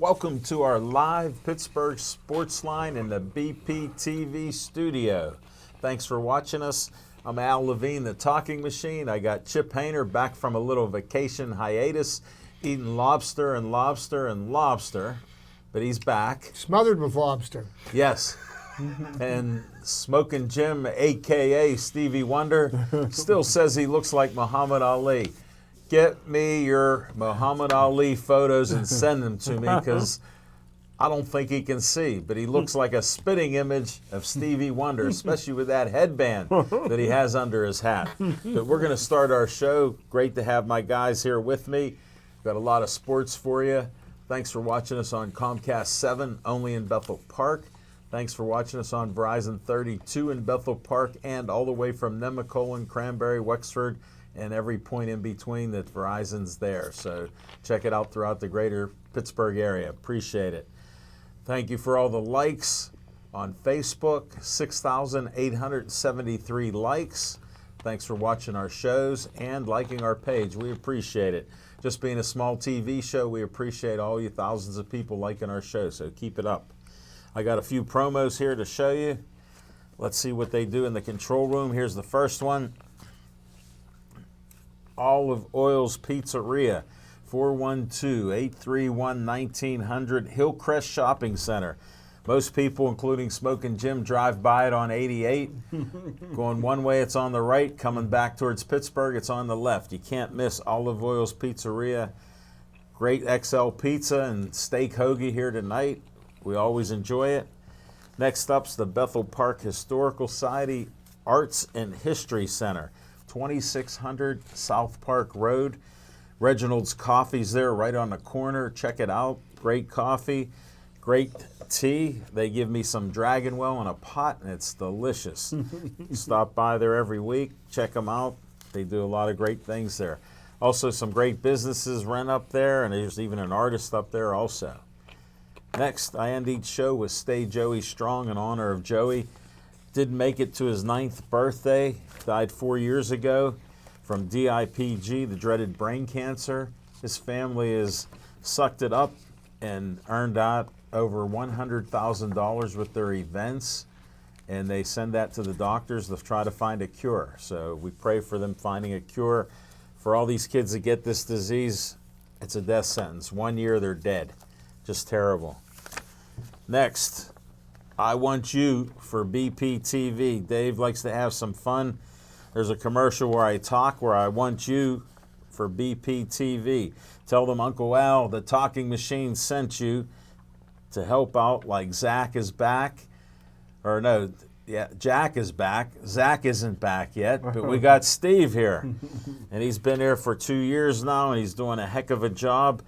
Welcome to our live Pittsburgh Sports Line in the BPTV studio. Thanks for watching us. I'm Al Levine, the talking machine. I got Chip Hayner back from a little vacation hiatus, eating lobster and lobster and lobster, but he's back. Smothered with lobster. Yes. And Smoking Jim, a.k.a. Stevie Wonder, still says he looks like Muhammad Ali. Get me your Muhammad Ali photos and send them to me, because I don't think he can see, but he looks like a spitting image of Stevie Wonder, especially with that headband that he has under his hat. But we're going to start our show. Great to have my guys here with me. Got a lot of sports for you. Thanks for watching us on Comcast 7, only in Bethel Park. Thanks for watching us on Verizon 32 in Bethel Park and all the way from Nemacolin, Cranberry, Wexford, and every point in between that Verizon's there. So check it out throughout the greater Pittsburgh area. Appreciate it. Thank you for all the likes on Facebook, 6,873 likes. Thanks for watching our shows and liking our page. We appreciate it. Just being a small TV show, we appreciate all you thousands of people liking our show, so keep it up. I got a few promos here to show you. Let's see what they do in the control room. Here's the first one. Olive Oil's Pizzeria, 412-831-1900, Hillcrest Shopping Center. Most people, including Smoking Jim, drive by it on 88. Going one way, it's on the right. Coming back towards Pittsburgh, it's on the left. You can't miss Olive Oil's Pizzeria. Great XL pizza and steak hoagie here tonight. We always enjoy it. Next up's the Bethel Park Historical Society Arts and History Center, 2600 South Park Road. Reginald's Coffee's there right on the corner. Check it out. Great coffee, great tea. They give me some Dragon Well in a pot, and it's delicious. Stop by there every week. Check them out. They do a lot of great things there. Also, some great businesses rent up there, and there's even an artist up there also. Next, I end each show with Stay Joey Strong in honor of Joey. Didn't make it to his 9th birthday. Died 4 years ago from DIPG, the dreaded brain cancer. His family has sucked it up and earned out over $100,000 with their events, and they send that to the doctors to try to find a cure. So we pray for them finding a cure. For all these kids that get this disease, it's a death sentence. 1 year, they're dead. Just terrible. Next, I Want You for BPTV. Dave likes to have some fun. There's a commercial where I talk where I want you for BPTV. Tell them Uncle Al, the talking machine, sent you to help out, like Zach is back. Or no, yeah, Jack is back. Zach isn't back yet, but we got Steve here. And he's been here for 2 years now, and he's doing a heck of a job.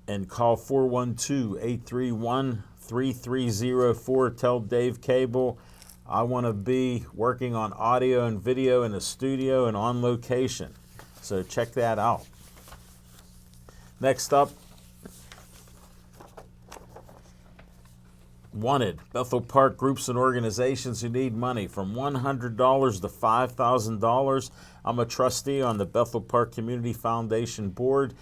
And call 412-831-3304. Tell Dave Cable I want to be working on audio and video in the studio and on location. So check that out. Next up, Wanted. Bethel Park groups and organizations who need money from $100 to $5,000. I'm a trustee on the Bethel Park Community Foundation Board.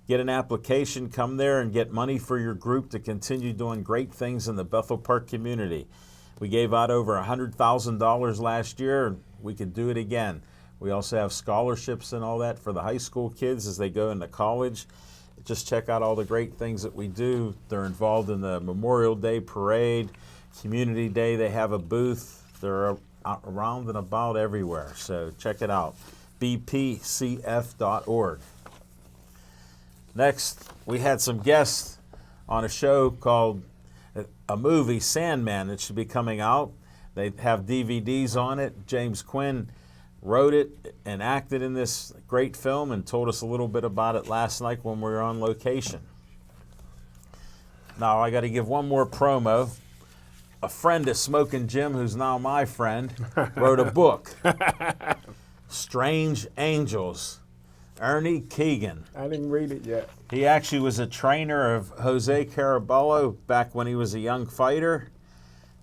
Get an application, come there and get money for your group to continue doing great things in the Bethel Park community. We gave out over $100,000 last year, and we could do it again. We also have scholarships and all that for the high school kids as they go into college. Just check out all the great things that we do. They're involved in the Memorial Day Parade, Community Day. They have a booth. They're around and about everywhere. So check it out, bpcf.org. Next, we had some guests on a show called a movie, Sandman, that should be coming out. They have DVDs on it. James Quinn wrote it and acted in this great film and told us a little bit about it last night when we were on location. Now, I got to give one more promo. A friend of Smoking Jim, who's now my friend, wrote a book, Strange Angels. Ernie Keegan. I didn't read it yet. He actually was a trainer of Jose Caraballo back when he was a young fighter.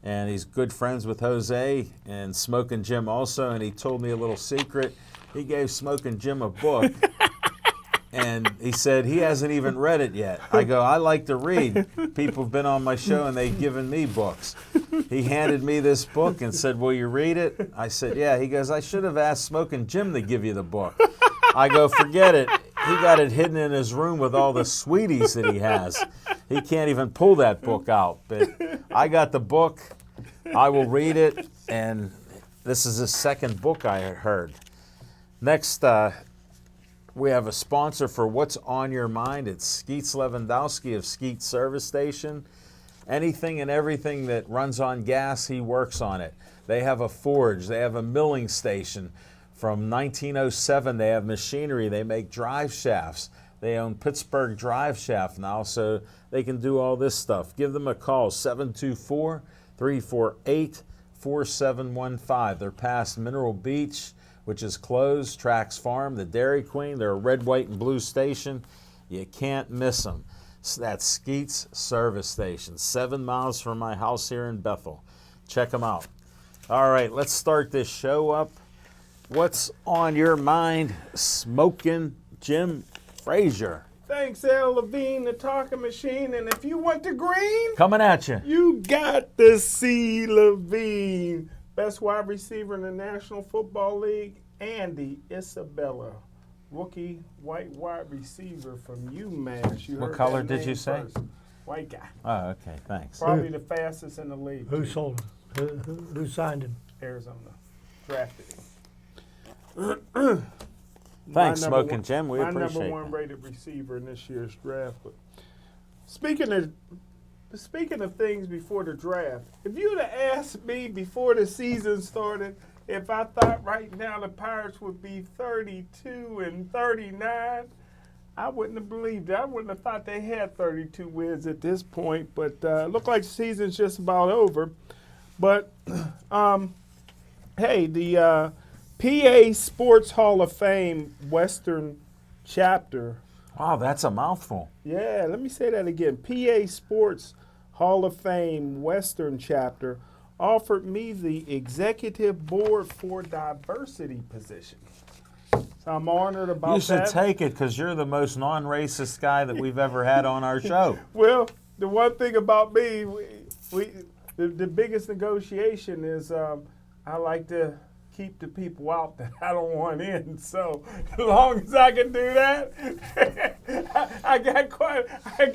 And he's good friends with Jose and Smoking Jim also. And he told me a little secret. He gave Smoking Jim a book And he said he hasn't even read it yet. I go, I like to read. People have been on my show and they've given me books. He handed me this book and said, will you read it? I said, yeah. He goes, I should have asked Smoking Jim to give you the book. I go, forget it. He got it hidden in his room with all the sweeties that he has. He can't even pull that book out. But I got the book. I will read it. And this is the second book I heard. Next, we have a sponsor for What's on Your Mind. It's Skeets Lewandowski of Skeets Service Station. Anything and everything that runs on gas, he works on it. They have a forge. They have a milling station. From 1907, they have machinery. They make drive shafts. They own Pittsburgh Drive Shaft now, so they can do all this stuff. Give them a call, 724-348-4715. They're past Mineral Beach, which is closed, Trax Farm, the Dairy Queen. They're a red, white, and blue station. You can't miss them. So that's Skeets Service Station, 7 miles from my house here in Bethel. Check them out. All right, let's start this show up. What's on your mind, Smoking Jim Frazier? Thanks, Al Levine, the talking machine. And if you want the green, Coming at you. you got the C. Levine. Best wide receiver in the National Football League, Andy Isabella. Rookie white wide receiver from UMass. You What heard color that did name you say? first. White guy. Oh, okay, thanks. Probably the fastest in the league. Who too. sold him? Who signed him? Arizona. Drafted him. Thanks, My number Smoking one- Jim. We my appreciate number one it. rated receiver in this year's draft. But speaking of things before the draft, if you'd have asked me before the season started if I thought right now the Pirates would be 32-39, I wouldn't have believed it. I wouldn't have thought they had 32 wins at this point. But it looked like the season's just about over. But hey, the PA Sports Hall of Fame Western chapter. Wow, that's a mouthful. Yeah, let me say that again. PA Sports Hall of Fame Western chapter offered me the executive board for diversity position. So I'm honored about You should that. take it because you're the most non-racist guy that we've ever had on our show. Well, the one thing about me, the biggest negotiation is I like to keep the people out that I don't want in. So as long as I can do that, I got quite a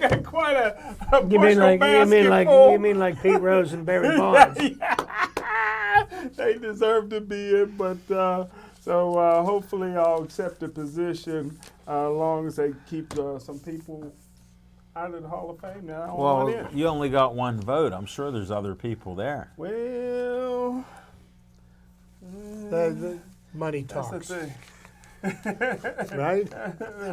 You mean bushel basket full. you mean like Pete Rose and Barry Bonds? They deserve to be in, but so hopefully I'll accept the position as long as they keep some people out of the Hall of Fame that I don't want Well, in. you only got one vote. I'm sure there's other people there. Well, The money that's the talks, thing. right?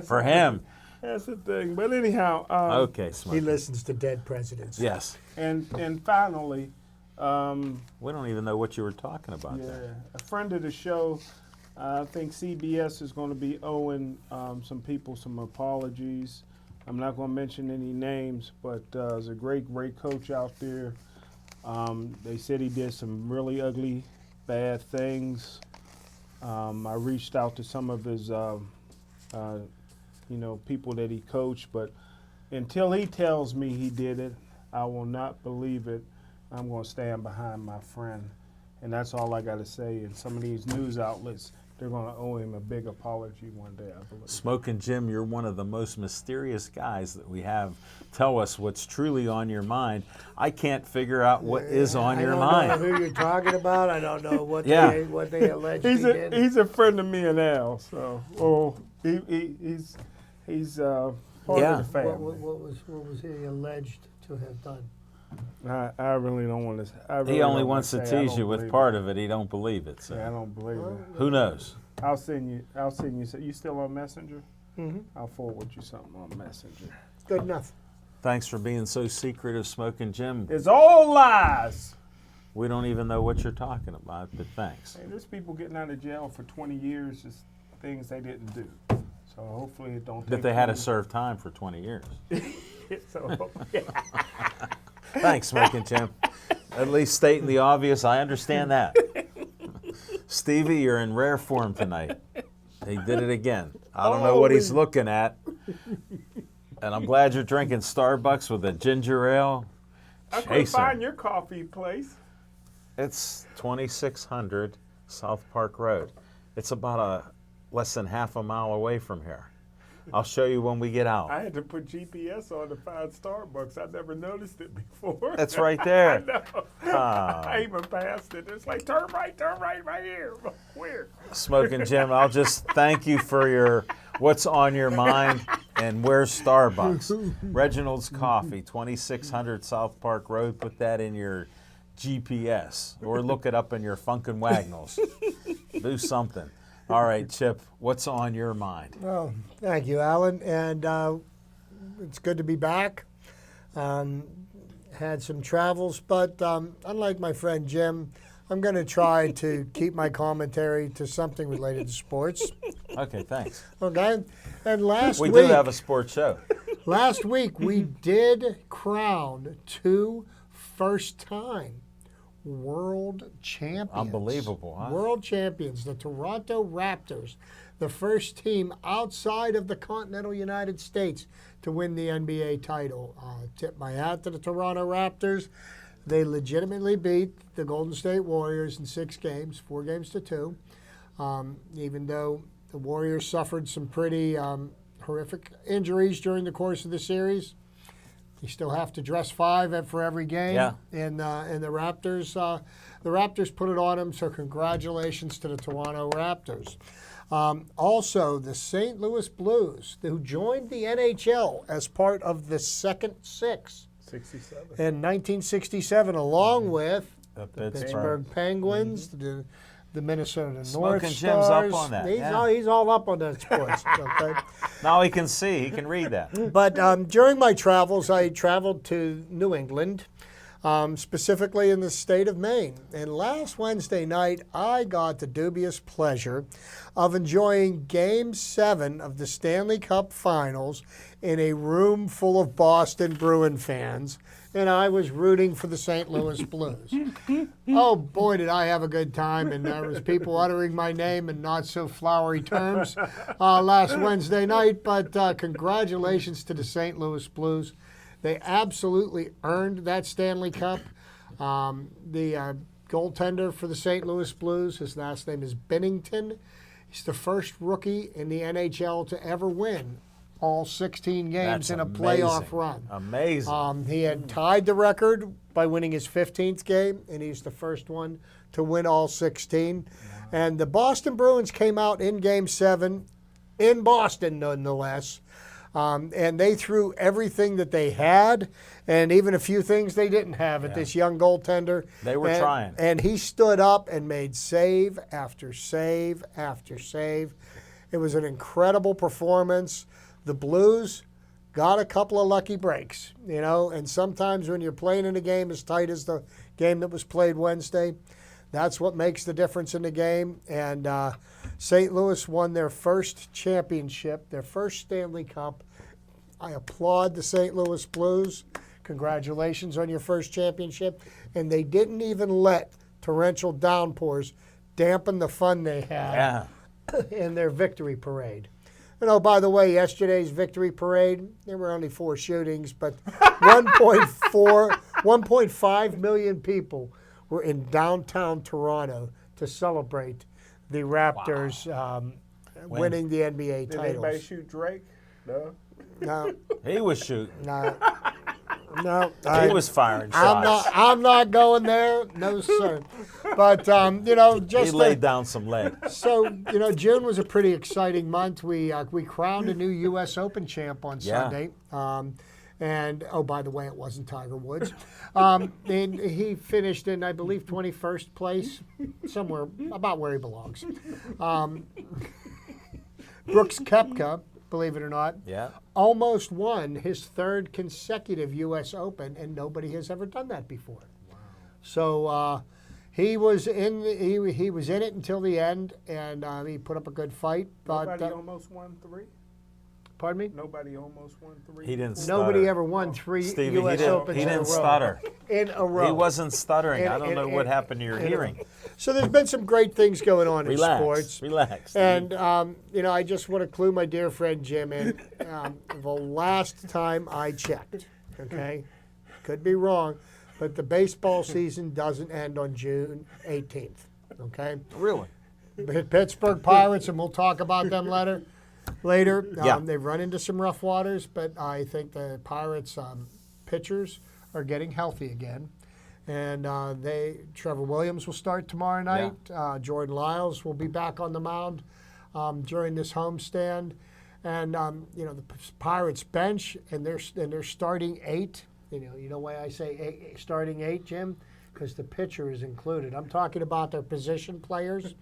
For him. That's the thing. But anyhow, Okay, He Smoking. listens to dead presidents. Yes. and finally, We don't even know what you were talking about yeah, there. a friend of the show. I think CBS is going to be owing some people some apologies. I'm not going to mention any names, but there's a great coach out there. They said he did some really ugly, bad things. I reached out to some of his, people that he coached, but until he tells me he did it, I will not believe it. I'm going to stand behind my friend, and that's all I got to say. And some of these news outlets, they're going to owe him a big apology one day, I believe. Smoking Jim, you're one of the most mysterious guys that we have. Tell us what's truly on your mind. I can't figure out what is on your I don't mind. know who you're talking about. I don't know what Yeah. they allege he He's did. a friend of me and Al, so he's part Yeah. of the family. what was he alleged to have done? I really don't want to. He only wants to tease you with part of it. He don't believe it. So Yeah, I don't believe it. who knows? I'll send you. So you still on Messenger? Mm-hmm. I'll forward you something on Messenger. Good enough. Thanks for being so secretive, Smoking Jim. It's all lies. We don't even know what you're talking about, but thanks. Hey, there's people getting out of jail for 20 years, just things they didn't do. So hopefully it don't. But take they had to 20 serve time for 20 years. So Thanks, Smoking Jim. At least stating the obvious, I understand that. Stevie, you're in rare form tonight. He did it again. I don't know what he's Holy- looking at. And I'm glad you're drinking Starbucks with a ginger ale. I couldn't Chaser. find your coffee place. It's 2600 South Park Road. It's about less than half a mile away from here. I'll show you when we get out. I had to put GPS on to find Starbucks. I never noticed it before. It's right there. I know. Ah. I even passed it. It's like turn right here. Where? Smoking Jim, I'll just thank you for your what's on your mind and where's Starbucks. Reginald's Coffee, 2600 South Park Road. Put that in your GPS or look it up in your Funkin' Wagnalls. Do something. All right, Chip, what's on your mind? Well, thank you, Alan. And it's good to be back. Had some travels, but unlike my friend Jim, I'm going to try to keep my commentary to something related to sports. Okay, thanks. Okay? And last We week, do have a sports show. last week we did crown 2 first-time world champions. Unbelievable, huh? World champions, the Toronto Raptors, the first team outside of the continental United States to win the NBA title. Tip my hat to the Toronto Raptors. They legitimately beat the Golden State Warriors in 6 games, 4 games to 2. Even though the Warriors suffered some pretty horrific injuries during the course of the series, you still have to dress 5 for every game. Yeah. And the Raptors put it on them. So congratulations to the Toronto Raptors. Also, the St. Louis Blues, who joined the NHL as part of the second 6 67. in 1967, along with The Pittsburgh Penguins, the Minnesota North Smoking Stars. Jim's up on that, He's, yeah. he's all up on that sports. Okay. Now he can see, he can read that. But during my travels, I traveled to New England, specifically in the state of Maine. And last Wednesday night, I got the dubious pleasure of enjoying Game 7 of the Stanley Cup Finals in a room full of Boston Bruin fans. And I was rooting for the St. Louis Blues. Oh, boy, did I have a good time. And there was people uttering my name in not so flowery terms last Wednesday night. But congratulations to the St. Louis Blues. They absolutely earned that Stanley Cup. The goaltender for the St. Louis Blues, his last name is Binnington. He's the first rookie in the NHL to ever win all 16 games That's in a playoff amazing. run. Amazing. He had tied the record by winning his 15th game, and he's the first one to win all 16. And the Boston Bruins came out in Game 7 in Boston, nonetheless. And they threw everything that they had and even a few things they didn't have at this young goaltender. They were trying. And he stood up and made save after save after save. It was an incredible performance. The Blues got a couple of lucky breaks, you know, and sometimes when you're playing in a game as tight as the game that was played Wednesday, that's what makes the difference in the game. And St. Louis won their first championship, their first Stanley Cup. I applaud the St. Louis Blues. Congratulations on your first championship. And they didn't even let torrential downpours dampen the fun they had in their victory parade. And oh, by the way, yesterday's victory parade, there were only 4 shootings, but 1.5 million people were in downtown Toronto to celebrate the Raptors winning the NBA Did anybody titles. shoot Drake? No. No, He was shooting. no. He was firing shots. I'm not going there. No, sir. But, you know, He just laid down some lead. so, you know, June was a pretty exciting month. We crowned a new U.S. Open champ on Yeah. Sunday. And, oh, by the way, it wasn't Tiger Woods. And he finished in, I believe, 21st place, somewhere about where he belongs. Brooks Koepka, believe it or not, Yeah. almost won his 3rd consecutive U.S. Open, and nobody has ever done that before. Wow. So he was in he was in it until the end, and he put up a good fight. But Nobody almost won 3? pardon me, Nobody almost won 3? He didn't nobody stutter. ever won 3 Stevie, U.S. Opens he in a row. didn't stutter. In a row. He wasn't stuttering. I don't know And- what happened to your and- hearing. So there's been some great things going on in sports. Relax. And, I just want to clue my dear friend Jim in. The last time I checked, okay, could be wrong, but the baseball season doesn't end on June 18th, okay? Really? Pittsburgh Pirates, and we'll talk about them later. Yeah. They've run into some rough waters, but I think the Pirates pitchers are getting healthy again. And Trevor Williams will start tomorrow night. Jordan Lyles will be back on the mound during this homestand. And the Pirates bench and their starting 8. You know why I say starting 8, Jim? Because the pitcher is included. I'm talking about their position players.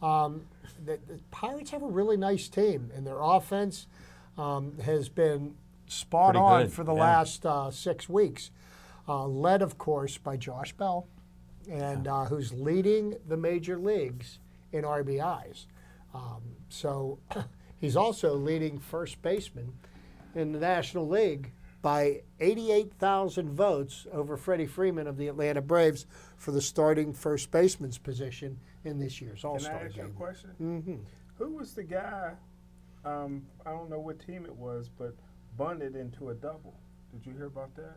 The Pirates have a really nice team, and their offense has been spot Pretty on good, for the yeah. last 6 weeks. Led, of course, by Josh Bell, and who's leading the major leagues in RBIs. So he's also leading first baseman in the National League by 88,000 votes over Freddie Freeman of the Atlanta Braves for the starting first baseman's position in this year's Can I All-Star ask you a game. question? Mm-hmm. Who was the guy? I don't know what team it was, but bunted into a double. Did you hear about that?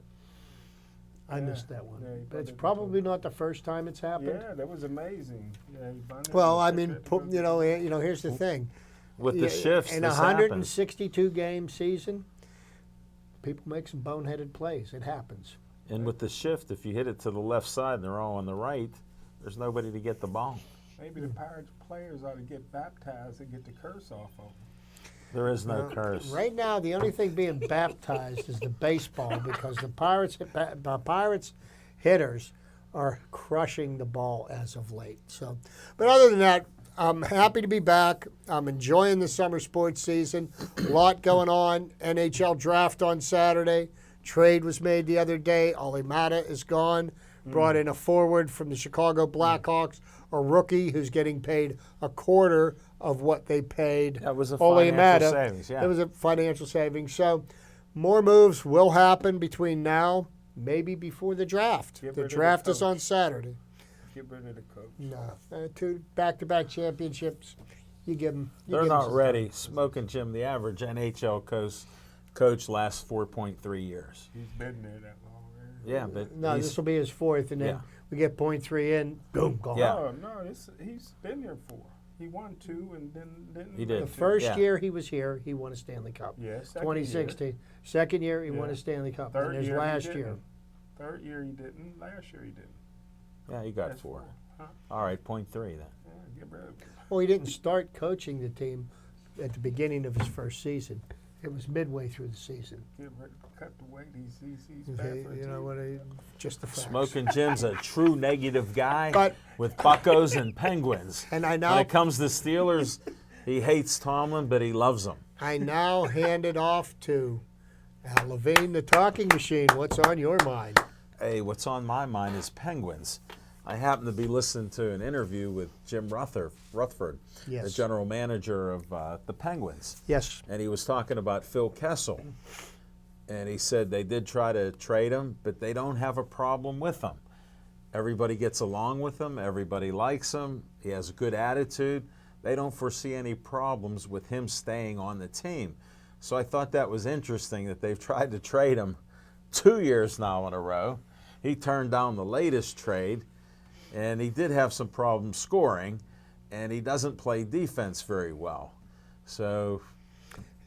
I Yeah. missed that one. Yeah, he But it's bunted probably into not the first time it's happened. Yeah, that was amazing. Yeah, he bunted Well, I into mean, it, here's the thing. With the Yeah, shifts, in a this happens. 162 game season, people make some boneheaded plays. It happens. And with the shift, if you hit it to the left side and they're all on the right, there's nobody to get the ball. Maybe the Pirates players ought to get baptized and get the curse off of them. There is no curse. Right now, the only thing being baptized is the baseball because the Pirates hitters are crushing the ball as of late. So, but other than that, I'm happy to be back. I'm enjoying the summer sports season. A lot going on. NHL draft on Saturday. Trade was made the other day. Olli Mata is gone. Brought in a forward from the Chicago Blackhawks, a rookie who's getting paid a quarter of what they paid That was a Olli financial Mata. savings, yeah. It was a financial savings. So more moves will happen between now, maybe before the draft. Get The rid of the draft is coach. on Saturday. Get rid of the coach. No, 2 back-to-back championships. You give them. They're not ready. Smoking Jim, the average NHL coach lasts 4.3 years. He's been there that long. Yeah, but No, he's- this will be his 4th, and then Yeah. we get .3 in, boom, gone. Yeah. No, he's been there 4. He won 2 and then didn't. He win did. The two. first Yeah. year he was here, he won a Stanley Cup. Yeah, second 2016. year. Second year, he won Yeah. a Stanley Cup. Third and there's year he last didn't. year. Third year he didn't. Last year he didn't. yeah, he got That's 4. Huh? All right, .3 then. Yeah, get rid of it. Well, he didn't start coaching the team at the beginning of his first season. It was midway through the season. Get rid. Cut the weight. He's Okay, bad for the you know team. what? Just the facts. Smoking Jim's a true negative guy But- with Buccos and Penguins. And I When now it comes to Steelers, he hates Tomlin, but he loves him. hand it off to Al Levine, the talking machine. What's on your mind? Hey, what's on my mind is Penguins. I happened to be listening to an interview with Jim Rutherford, the Yes. general manager of the Penguins. Yes. And he was talking about Phil Kessel. And he said they did try to trade him, but they don't have a problem with him. Everybody gets along with him. Everybody likes him. He has a good attitude. They don't foresee any problems with him staying on the team. So I thought that was interesting that they've tried to trade him 2 years now in a row. He turned down the latest trade, and he did have some problems scoring, and he doesn't play defense very well. So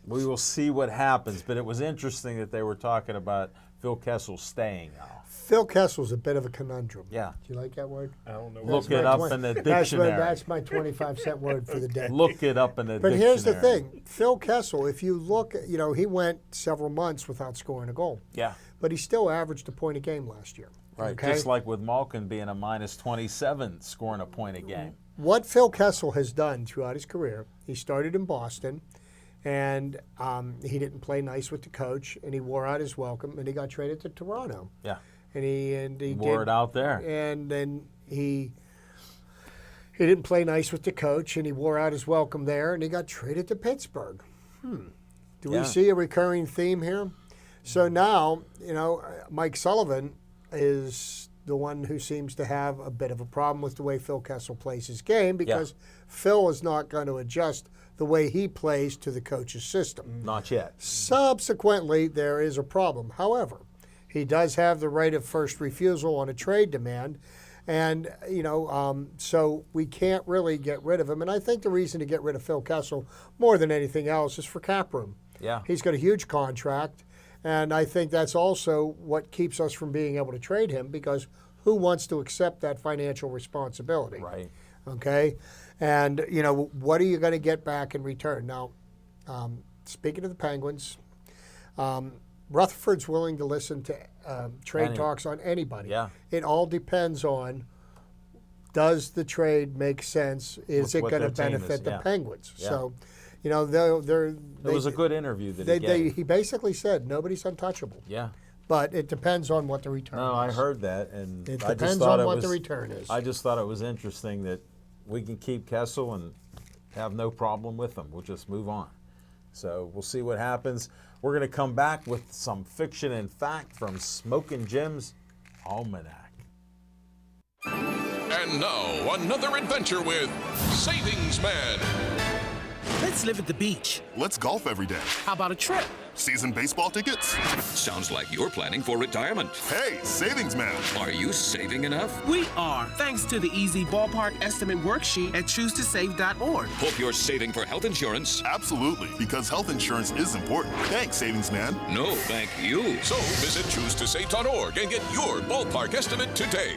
we will see what happens, but it was interesting that they were talking about Phil Kessel staying now. Phil Kessel's a bit of a conundrum. Yeah. Do you like that word? I don't know. Look my it up 20 in the That's dictionary. that's my 25-cent word for the day. Look it up in the But dictionary. here's the thing. Phil Kessel, if you look, he went several months without scoring a goal. Yeah, But he still averaged a point a game last year. right. Okay? Just like with Malkin being a minus 27, scoring a point a game. What Phil Kessel has done throughout his career, he started in Boston, and he didn't play nice with the coach, and he wore out his welcome, and he got traded to Toronto. Yeah, And he wore did, it out there. and then he didn't play nice with the coach, and he wore out his welcome there, and he got traded to Pittsburgh. Do Yeah. we see a recurring theme here? So now, Mike Sullivan is the one who seems to have a bit of a problem with the way Phil Kessel plays his game because Phil is not going to adjust the way he plays to the coach's system. Not yet. Subsequently, there is a problem. However, he does have the right of first refusal on a trade demand. And, so we can't really get rid of him. And I think the reason to get rid of Phil Kessel more than anything else is for cap room. Yeah. He's got a huge contract. And I think that's also what keeps us from being able to trade him because who wants to accept that financial responsibility? Right. Okay. And, what are you going to get back in return? Now, speaking of the Penguins, Rutherford's willing to listen to trade talks on anybody. Yeah. It all depends on, does the trade make sense? Is it what going to their team is, benefit the yeah. Penguins? Yeah. So, It was a good interview that he gave. he basically said nobody's untouchable. Yeah. But it depends on what the return is. No, I heard that, and It I just depends thought on it what was, the return is. I just thought it was interesting that we can keep Kessel and have no problem with him. We'll just move on. So we'll see what happens. We're going to come back with some fiction and fact from Smokin' Jim's Almanac. And now, another adventure with Savings Man. Let's live at the beach. Let's golf every day. How about a trip? Season baseball tickets? Sounds like you're planning for retirement. Hey, savings man. Are you saving enough? We are, thanks to the easy ballpark estimate worksheet at choosetosave.org. Hope you're saving for health insurance. Absolutely, because health insurance is important. Thanks, savings man. No, thank you. So visit choosetosave.org and get your ballpark estimate today.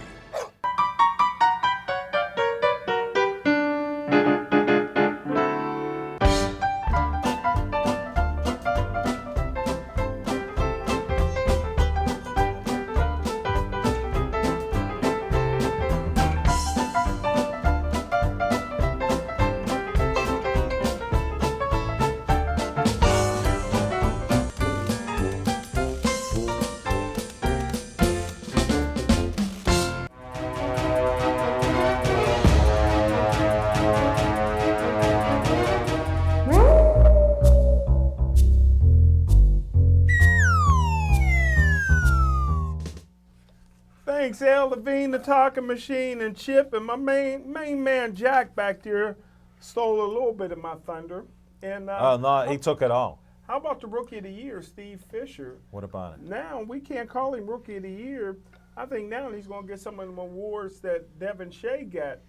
Thanks, Al Levine, the talking machine, and Chip, and my main man Jack back there stole a little bit of my thunder. And Oh, no, he took it all. how about the Rookie of the Year, Steve Fisher? What about it? Now we can't call him Rookie of the Year. I think now he's going to get some of the awards that Devin Shea got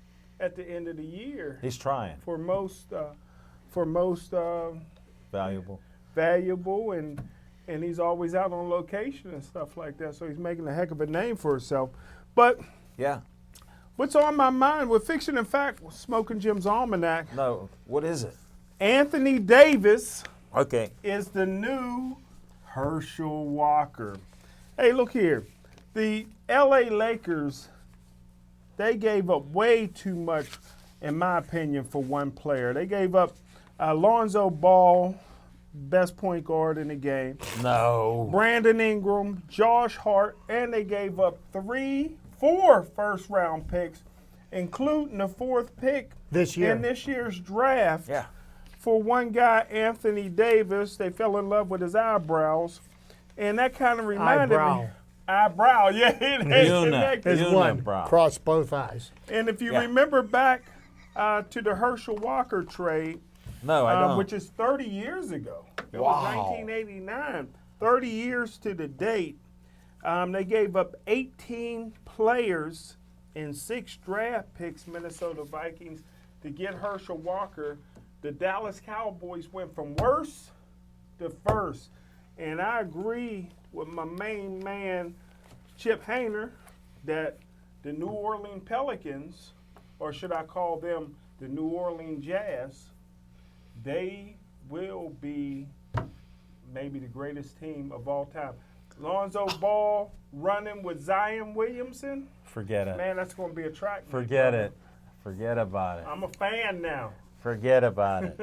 at the end of the year He's trying. for most Valuable. valuable, and he's always out on location and stuff like that. So he's making a heck of a name for himself. But Yeah. what's on my mind with Fiction and Fact, Smokin' Jim's Almanac, No, what is it? Anthony Davis Okay. is the new Herschel Walker. Hey, look here. The LA Lakers, they gave up way too much, in my opinion, for one player. They gave up Lonzo Ball, best point guard in the game, No. Brandon Ingram, Josh Hart, and they gave up 4 first-round picks, including the 4th pick This year. in this year's draft. Yeah. For one guy, Anthony Davis. They fell in love with his eyebrows, and that kind of reminded me. Eyebrow, yeah. There's one Unibrow. across both eyes. And if you Yeah. remember back to the Herschel Walker trade, No, I don't. which is 30 years ago. It was 1989. 30 years to the date. They gave up 18 players and 6 draft picks, Minnesota Vikings, to get Herschel Walker. The Dallas Cowboys went from worst to first. And I agree with my main man, Chip Hayner, that the New Orleans Pelicans, or should I call them the New Orleans Jazz, they will be maybe the greatest team of all time. Lonzo Ball running with Zion Williamson, Forget it. man, that's going to be a track. meet, Forget brother. it. Forget about it. I'm a fan now. Forget about it.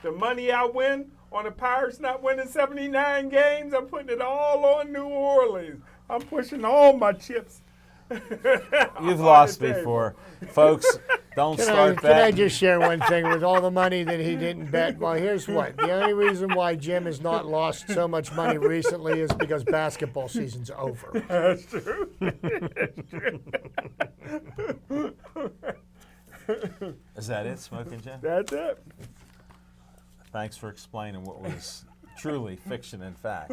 The money I win on the Pirates not winning 79 games, I'm putting it all on New Orleans. I'm pushing all my chips You've lost before. Folks, don't start Can I betting. just share one thing with all the money that he didn't bet? Well, here's what. The only reason why Jim has not lost so much money recently is because basketball season's over. That's true. Is that it, Smoking Jim? That's it. Thanks for explaining what was truly fiction and fact.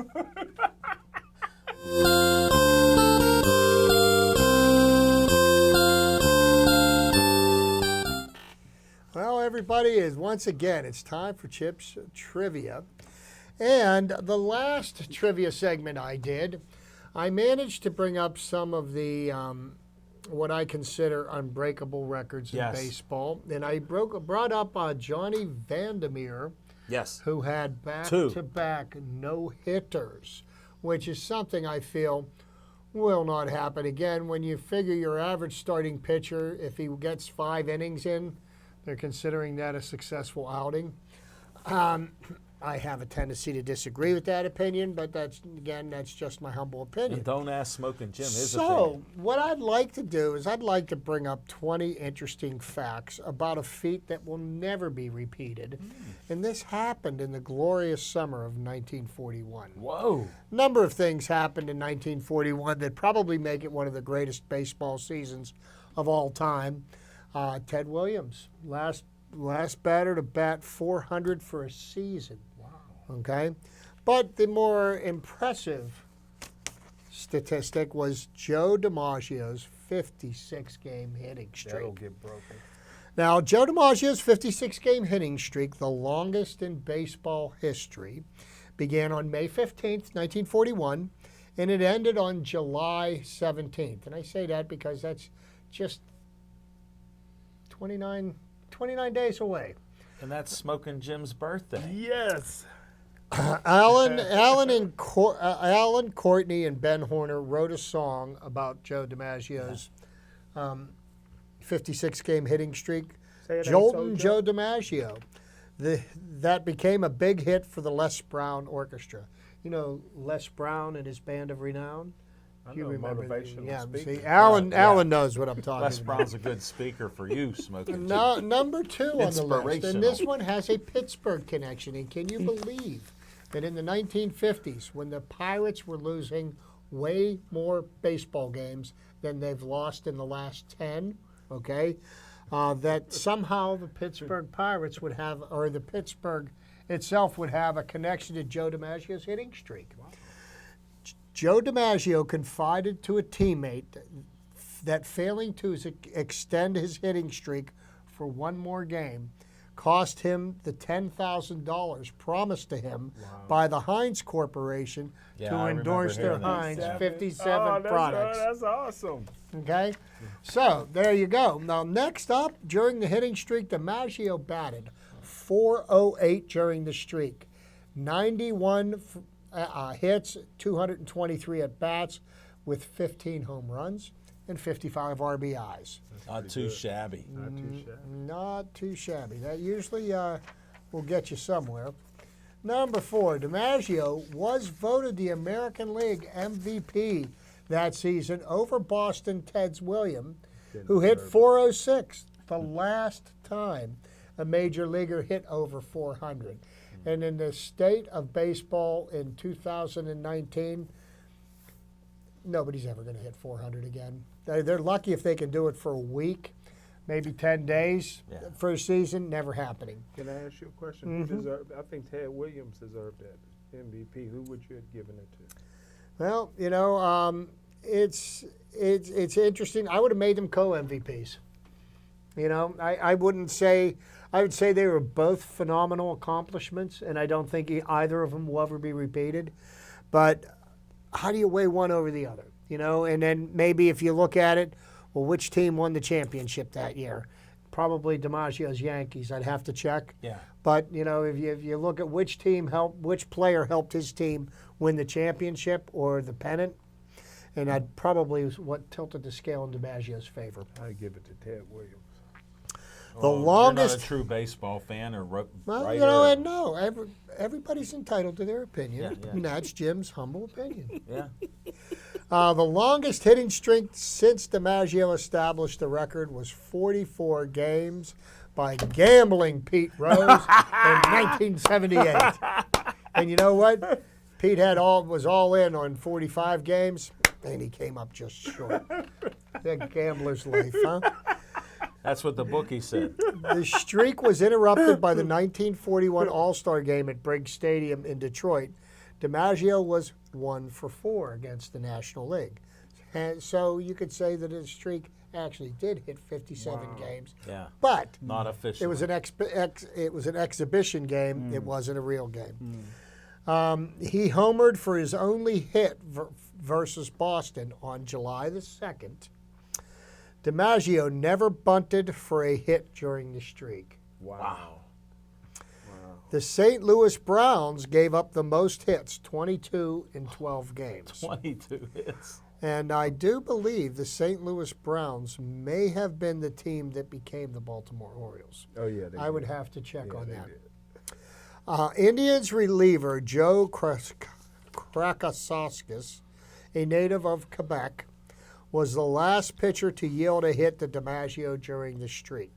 Well, everybody, is once again, it's time for Chip's Trivia. And the last trivia segment I did, I managed to bring up some of the what I consider unbreakable records in Yes. baseball. And I brought up Johnny Vandermeer, Yes. who had back-to-back no-hitters, which is something I feel will not happen again. When you figure your average starting pitcher, if he gets 5 innings in, they're considering that a successful outing. I have a tendency to disagree with that opinion, but that's just my humble opinion. And don't ask Smoking Jim his So, opinion. what I'd like to do is I'd like to bring up 20 interesting facts about a feat that will never be repeated. And this happened in the glorious summer of 1941. Whoa. Number of things happened in 1941 that probably make it one of the greatest baseball seasons of all time. Ted Williams, last batter to bat 400 for a season. Wow. Okay? But the more impressive statistic was Joe DiMaggio's 56-game hitting streak. That'll get broken. Now, Joe DiMaggio's 56-game hitting streak, the longest in baseball history, began on May 15th, 1941, and it ended on July 17th. And I say that because that's just 29 days away. And that's Smoking Jim's birthday. Yes. Alan, Courtney, and Ben Horner wrote a song about Joe DiMaggio's 56-game hitting streak, Say it ain't Joltin' so, Joe DiMaggio. That became a big hit for the Les Brown Orchestra. You know Les Brown and his Band of Renown? I You know, remember motivational yeah, speaker. see, Alan Yeah. knows what I'm talking Les about. Brown's a good speaker for you, Smoking Jim. No, number 2 on the list, and Inspirational. this one has a Pittsburgh connection. And can you believe that in the 1950s, when the Pirates were losing way more baseball games than they've lost in the last 10, okay, that somehow the Pittsburgh Pirates would have, or the Pittsburgh itself would have a connection to Joe DiMaggio's hitting streak. Joe DiMaggio confided to a teammate that failing to extend his hitting streak for one more game cost him the $10,000 promised to him by the Heinz Corporation Yeah, to I remember endorse their hearing that. Heinz 57 products. That's awesome. Okay? So, there you go. Now, next up, during the hitting streak, DiMaggio batted .408 during the streak. 91 hits, 223 at-bats with 15 home runs and 55 RBIs. Not too shabby. Not too shabby. Not too shabby. That usually will get you somewhere. Number 4, DiMaggio was voted the American League MVP that season over Boston Ted's Williams, who hit .406, the last time a major leaguer hit over 400. And in the state of baseball in 2019, nobody's ever going to hit 400 again. They're lucky if they can do it for a week, maybe 10 days for a season. Never happening. Can I ask you a question? Who deserved, I think Ted Williams deserved that MVP. Who would you have given it to? Well, you know, it's interesting. I would have made them co-MVPs. You know, I wouldn't say. I would say they were both phenomenal accomplishments, and I don't think either of them will ever be repeated. But how do you weigh one over the other? You know, and then maybe if you look at it, well, which team won the championship that year? Probably DiMaggio's Yankees. I'd have to check. Yeah. But you know, if you look at which player helped his team win the championship or the pennant, and I'd probably what tilted the scale in DiMaggio's favor. I'd give it to Ted Williams. The You're not longest. a true baseball fan or Well, writer. you know, and no, everybody's entitled to their opinion, Yeah. and that's Jim's humble opinion. Yeah. The longest hitting streak since DiMaggio established the record was 44 games by gambling Pete Rose in 1978. And you know what? Pete was all in on 45 games, and he came up just short. That gambler's life, huh? That's what the bookie said. The streak was interrupted by the 1941 All-Star Game at Briggs Stadium in Detroit. DiMaggio was 1 for 4 against the National League. And so you could say that his streak actually did hit 57 games. Yeah. But Not official. it was an exhibition game. It wasn't a real game. He homered for his only hit versus Boston on July the 2nd. DiMaggio never bunted for a hit during the streak. Wow. The St. Louis Browns gave up the most hits, 22 in 12 games. 22 hits. And I do believe the St. Louis Browns may have been the team that became the Baltimore Orioles. Oh, yeah. I would have to check on that. Indians reliever Joe Krakasauskis, a native of Quebec, was the last pitcher to yield a hit to DiMaggio during the streak.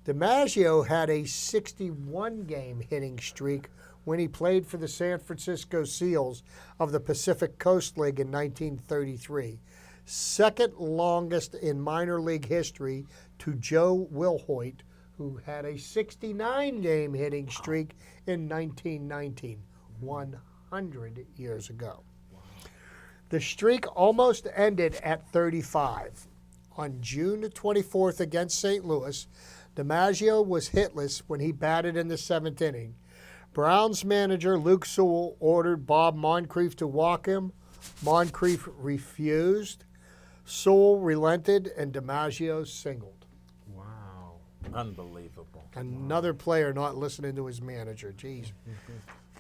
DiMaggio had a 61-game hitting streak when he played for the San Francisco Seals of the Pacific Coast League in 1933, second longest in minor league history to Joe Wilhoit, who had a 69-game hitting streak in 1919, 100 years ago. The streak almost ended at 35. On June 24th against St. Louis, DiMaggio was hitless when he batted in the 7th inning. Browns manager Luke Sewell ordered Bob Moncrief to walk him. Moncrief refused. Sewell relented, and DiMaggio singled. Wow. Unbelievable. Another player not listening to his manager. Jeez.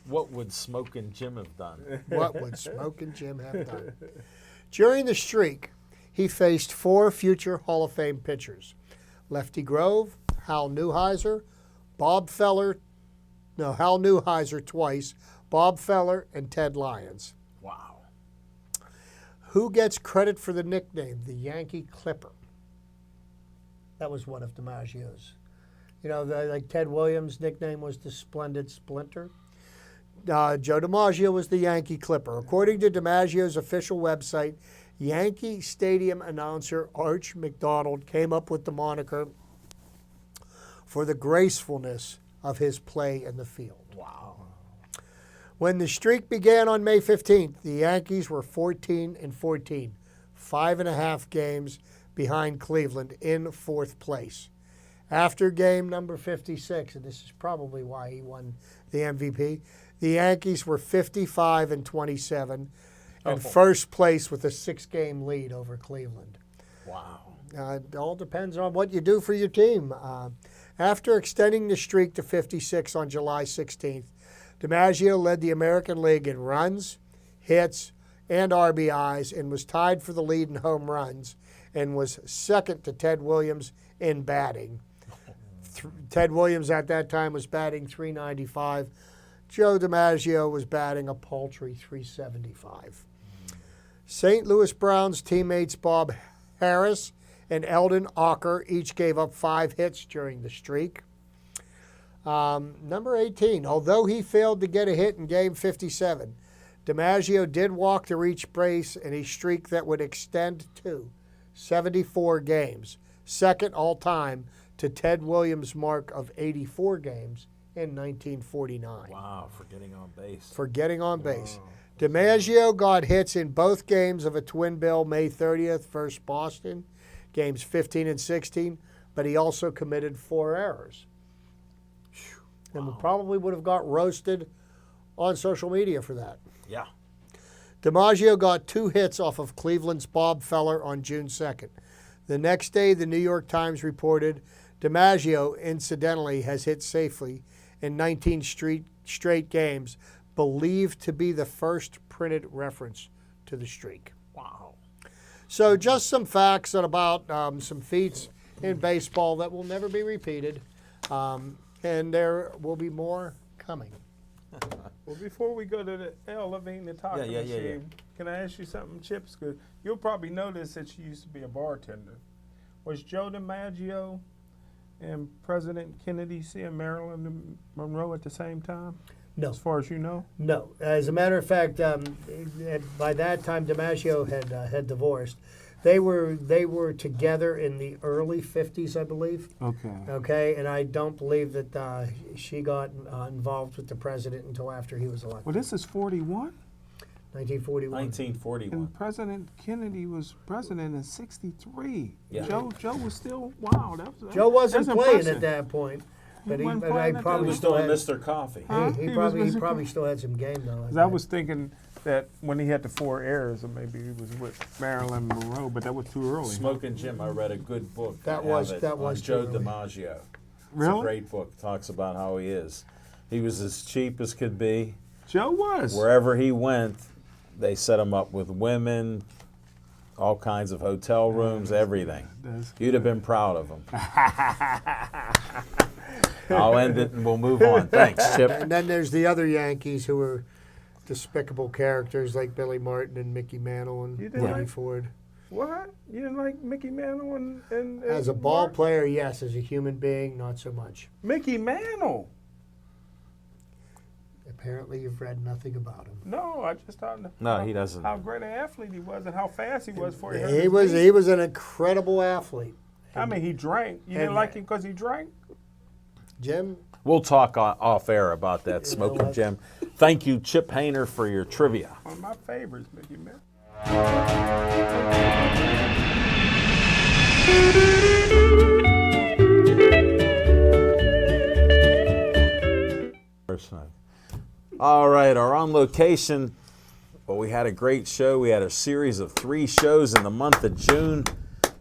What would Smokin' Jim have done? What would Smokin' Jim have done? During the streak, he faced 4 future Hall of Fame pitchers. Lefty Grove, Hal Neuheiser, Hal Neuheiser twice, Bob Feller, and Ted Lyons. Wow. Who gets credit for the nickname, the Yankee Clipper? That was one of DiMaggio's. You know, like Ted Williams' nickname was the Splendid Splinter. Joe DiMaggio was the Yankee Clipper. According to DiMaggio's official website, Yankee Stadium announcer Arch McDonald came up with the moniker for the gracefulness of his play in the field. Wow. When the streak began on May 15th, the Yankees were 14-14, 5.5 games behind Cleveland in 4th place. After game number 56, and this is probably why he won the MVP, the Yankees were 55-27 and first place with a 6-game lead over Cleveland. Wow. It all depends on what you do for your team. After extending the streak to 56 on July 16th, DiMaggio led the American League in runs, hits, and RBIs and was tied for the lead in home runs and was second to Ted Williams in batting. Ted Williams at that time was batting .395. Joe DiMaggio was batting a paltry .375. St. Louis Browns teammates Bob Harris and Eldon Ocker each gave up 5 hits during the streak. Number 18, although he failed to get a hit in game 57, DiMaggio did walk to reach base in a streak that would extend to 74 games, second all-time to Ted Williams' mark of 84 games in 1949. Wow, for getting on base. For getting on base. DiMaggio got hits in both games of a twin bill May 30th versus Boston, games 15 and 16, but he also committed 4 errors. And we probably would have got roasted on social media for that. Yeah. DiMaggio got 2 hits off of Cleveland's Bob Feller on June 2nd. The next day, the New York Times reported DiMaggio, incidentally, has hit safely in 19 straight games, believed to be the first printed reference to the streak. Wow. So just some facts about some feats in baseball that will never be repeated, and there will be more coming. Well, before we go to the elevating the talking Yeah. machine, can I ask you something, Chips? Because you'll probably know this since you used to be a bartender. Was Joe DiMaggio and President Kennedy seeing Marilyn Monroe at the same time? No. As far as you know? No. As a matter of fact, by that time, DiMaggio had divorced. They were together in the early 50s, I believe. Okay. Okay, and I don't believe that she got involved with the president until after he was elected. Well, this is 41, 1941. 1941. and President Kennedy was president in 63. Yeah. Joe was still, wow. Joe wasn't that's playing impressive. at that point, but he, wasn't but I playing at that He probably was still doing had, Mr. Coffee. Huh? he He probably was probably still had some game though. 'Cause I was thinking that when he had the 4 heirs, or maybe he was with Marilyn Monroe, but that was too early. Smoking Jim, I read a good book. That I was- have it that on was Joe too early. DiMaggio. It's Really? a great book. Talks about how he is. He was as cheap as could be. Joe was. Wherever he went, they set him up with women, all kinds of hotel rooms, everything. That's You'd have been proud of him. I'll end it and we'll move on. Thanks, Chip. And then there's the other Yankees who were despicable characters like Billy Martin and Mickey Mantle and You didn't Rodney like- Ford. What? You didn't like Mickey Mantle and As a ball Mark? player, yes. As a human being, not so much. Mickey Mantle. Apparently, you've read nothing about him. No, I just thought. No, he doesn't. How great an athlete he was and how fast he was for him. He was an incredible athlete. I mean, he drank. You didn't and- like him because he drank? Jim, We'll talk off air about that, Smoking what? Jim. Thank you, Chip Hayner, for your trivia. One of my favorites, Mickey Mantle. All right, our on location. Well, we had a great show. We had a series of 3 shows in the month of June.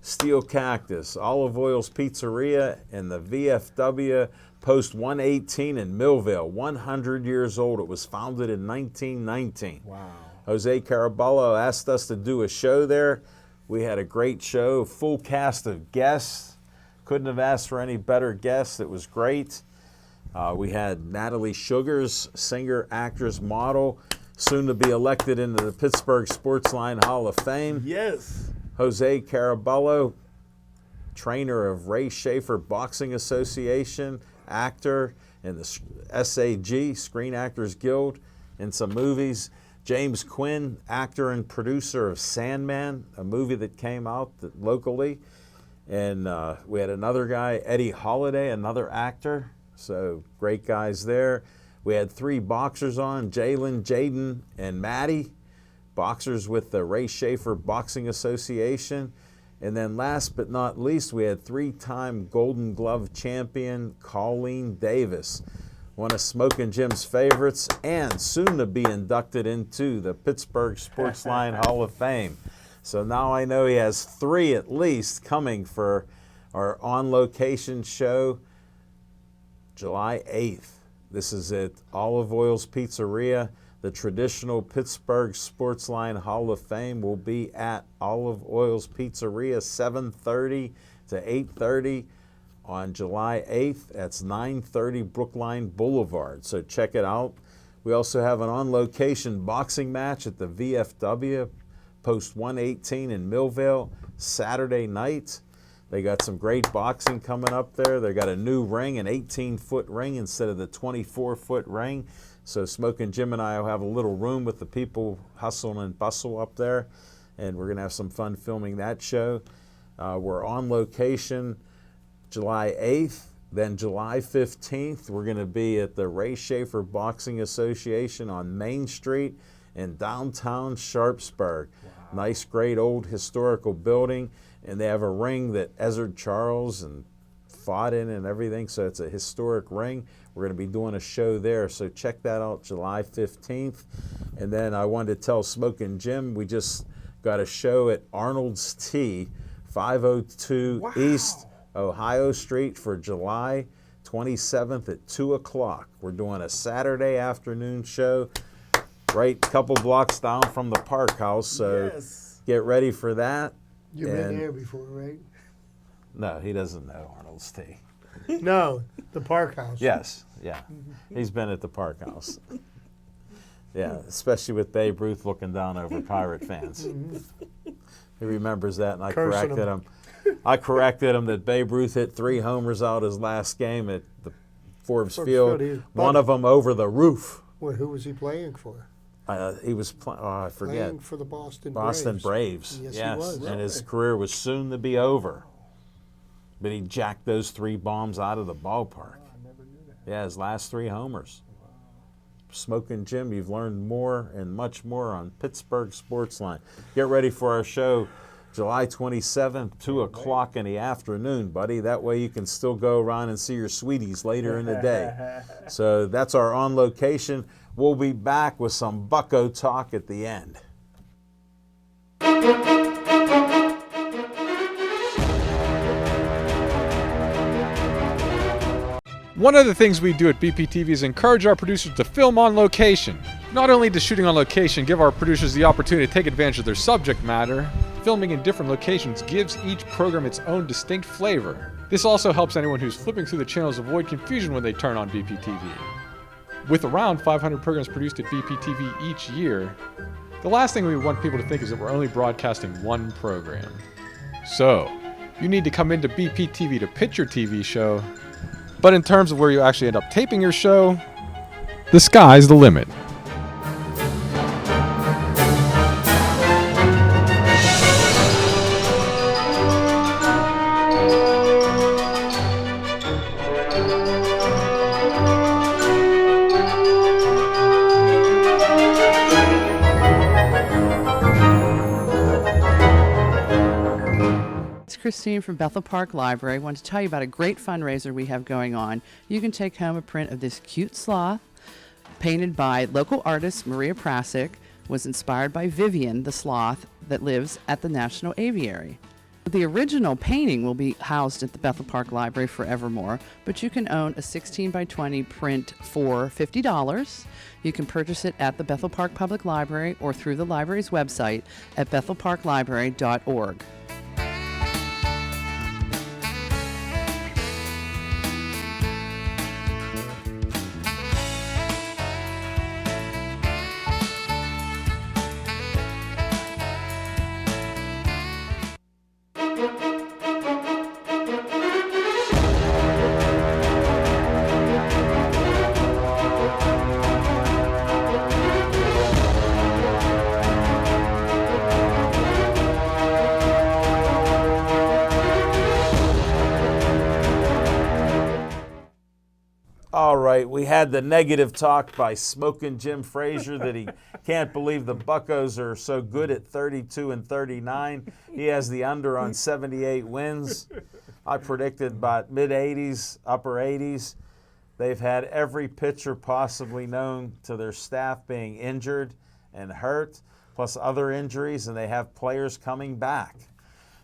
Steel Cactus, Olive Oil's Pizzeria, and the VFW Post 118 in Millvale, 100 years old. It was founded in 1919. Wow. Jose Caraballo asked us to do a show there. We had a great show, full cast of guests. Couldn't have asked for any better guests. It was great. We had Natalie Sugars, singer, actress, model, soon to be elected into the Pittsburgh Sportsline Hall of Fame. Yes. Jose Caraballo, trainer of Ray Schaefer Boxing Association, actor in the SAG, Screen Actors Guild, in some movies. James Quinn, actor and producer of Sandman, a movie that came out locally. And we had another guy, Eddie Holiday, another actor. So great guys there. We had 3 boxers on, Jalen, Jaden, and Maddie. Boxers with the Ray Schaefer Boxing Association. And then last but not least, we had 3-time Golden Glove champion Colleen Davis, one of Smokin' Jim's favorites, and soon to be inducted into the Pittsburgh Sportsline Hall of Fame. So now I know he has 3 at least coming for our on-location show July 8th. This is at Olive Oil's Pizzeria. The traditional Pittsburgh Sportsline Hall of Fame will be at Olive Oil's Pizzeria, 7:30 to 8:30 on July 8th. That's 930 Brookline Boulevard. So check it out. We also have an on-location boxing match at the VFW, Post 118 in Millvale, Saturday night. They got some great boxing coming up there. They got a new ring, an 18-foot ring instead of the 24-foot ring. So Smokin' Jim and I will have a little room with the people hustle and bustle up there, and we're going to have some fun filming that show. We're on location July 8th. Then July 15th, we're going to be at the Ray Schaefer Boxing Association on Main Street in downtown Sharpsburg. Wow. Nice, great old historical building. And they have a ring that Ezzard Charles and fought in and everything, so it's a historic ring. We're going to be doing a show there, so check that out July 15th. And then I wanted to tell Smokin' Jim, we just got a show at Arnold's Tea, 502 East Ohio Street for July 27th at 2 o'clock. We're doing a Saturday afternoon show right a couple blocks down from the Park House, so get ready for that. you've been here before, right? No, he doesn't know Arnold's Tea. No, the Park House. Yes, yeah. He's been at the Park House. Yeah, especially with Babe Ruth looking down over Pirate fans. He remembers that, and I Cursing corrected him. I corrected him that Babe Ruth hit 3 homers out his last game at the Forbes Field. Field. One of them over the roof. Well, who was he playing for? He was I forget. Playing for the Boston Braves. Yes, yes. he was. And his career was soon to be over. But he jacked those 3 bombs out of the ballpark. I never knew that. Yeah, his last 3 homers. Smoking Jim, you've learned more and much more on Pittsburgh Sportsline. Get ready for our show July 27th, 2 o'clock in the afternoon, buddy. That way you can still go around and see your sweeties later in the day. So that's our on location. We'll be back with some Bucko talk at the end. One of the things we do at BPTV is encourage our producers to film on location. Not only does shooting on location give our producers the opportunity to take advantage of their subject matter, filming in different locations gives each program its own distinct flavor. This also helps anyone who's flipping through the channels avoid confusion when they turn on BPTV. With around 500 programs produced at BPTV each year, the last thing we want people to think is that we're only broadcasting one program. So, you need to come into BPTV to pitch your TV show, but in terms of where you actually end up taping your show, the sky's the limit. Christine from Bethel Park Library. I want to tell you about a great fundraiser we have going on. You can take home a print of this cute sloth painted by local artist Maria Prasic, was inspired by Vivian, the sloth that lives at the National Aviary. The original painting will be housed at the Bethel Park Library forevermore, but you can own a 16 by 20 print for $50. You can purchase it at the Bethel Park Public Library or through the library's website at bethelparklibrary.org. All right, we had the negative talk by Smoking Jim Frazier that he can't believe the Buccos are so good at 32 and 39. He has the under on 78 wins. I predicted about mid-80s, upper 80s. They've had every pitcher possibly known to their staff being injured and hurt, plus other injuries, and they have players coming back.